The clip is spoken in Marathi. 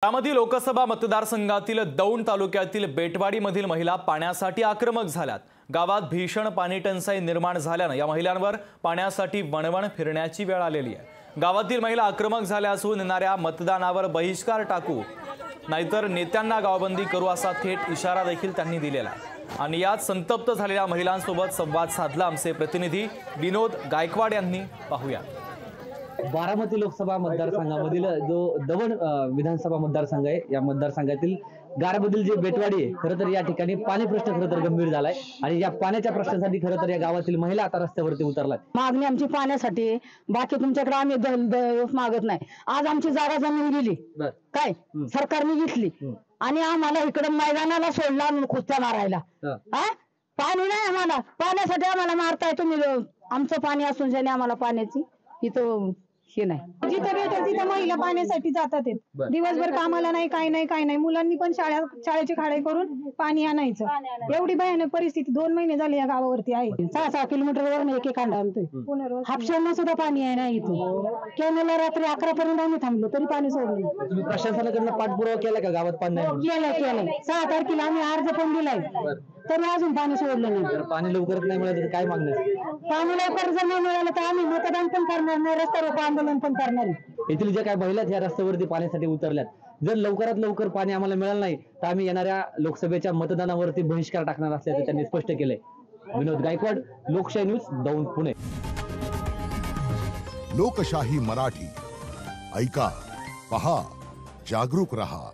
बारामती लोकसभा मतदारसंघातील दौंड तालुक्यातील बेटवाडीमधील महिला पाण्यासाठी आक्रमक झाल्यात। गावात भीषण पाणी टंचाई निर्माण झाल्याने या महिलांवर पाण्यासाठी वणवण फिरण्याची वेळ आलेली आहे। गावातील महिला आक्रमक झाल्या असून येणाऱ्या मतदानावर बहिष्कार टाकू नाहीतर नेत्यांना गावबंदी करू असा थेट इशारा देखील त्यांनी दिलेला आहे। आणि यात संतप्त झालेल्या महिलांसोबत संवाद साधला आमचे प्रतिनिधी विनोद गायकवाड यांनी। पाहूया। बारामती लोकसभा मतदारसंघामधील जो दौंड विधानसभा मतदारसंघ आहे, या मतदारसंघातील गारमधील जे बेटवाडी आहे, खरं तर या ठिकाणी पाणी प्रश्न खरं तर गंभीर झालाय आणि या पाण्याच्या प्रश्नासाठी खरं तर या गावातील महिला आता रस्त्यावरती उतरलात। मागणी आमची पाण्यासाठी, बाकी तुमच्याकडे आम्ही मागत नाही। आज आमची जागा जमीन गेली काय सरकारने घेतली आणि आम्हाला इकडे मैदानाला सोडला कुस्त्या मारायला। पाणी नाही, आम्हाला पाण्यासाठी आम्हाला मारताय तुम्ही। आमचं पाणी असून ज्याने आम्हाला पाण्याची इथं हे नाही। जिथे भेटेल तिथे महिला पाण्यासाठी जातात। दिवसभर कामाला नाही, काय नाही। मुलांनी पण शाळेचे खाडे करून पाणी आणायचं। एवढी भयानक परिस्थिती 2 महिने झाले या गावावरती आहे। 6-6 किलोमीटरवर एक कांडा आणतोय। हापशांना सुद्धा पाणी आहे ना इथं। केनला रात्री 11 पर्यंत आम्ही थांबलो तरी पाणी सोडलं। तुम्ही प्रशासनाकडून पाठपुरावा केला का गावात पाणी नाही? केलं 6 तारखेला आम्ही अर्ज पण दिलाय तरी अजून पाणी सोडलं नाही। जर पाणी लवकरच नाही मिळालं तर काय मागणी? पाणी लवकर जर नाही मिळालं तर आम्ही मतदान पण करणार नाही, रस्ता रोको आंदोलन पण करणार। येथील ज्या काही महिला या रस्त्यावरती पाण्यासाठी उतरल्यात, जर लवकरात लवकर पाणी आम्हाला मिळालं नाही तर आम्ही येणाऱ्या लोकसभेच्या मतदानावरती बहिष्कार टाकणार असल्याचं त्यांनी स्पष्ट केलंय। विनोद गायकवाड, लोकशाही न्यूज, दौंड, पुणे। लोकशाही मराठी ऐका, पहा, जागरूक रहा।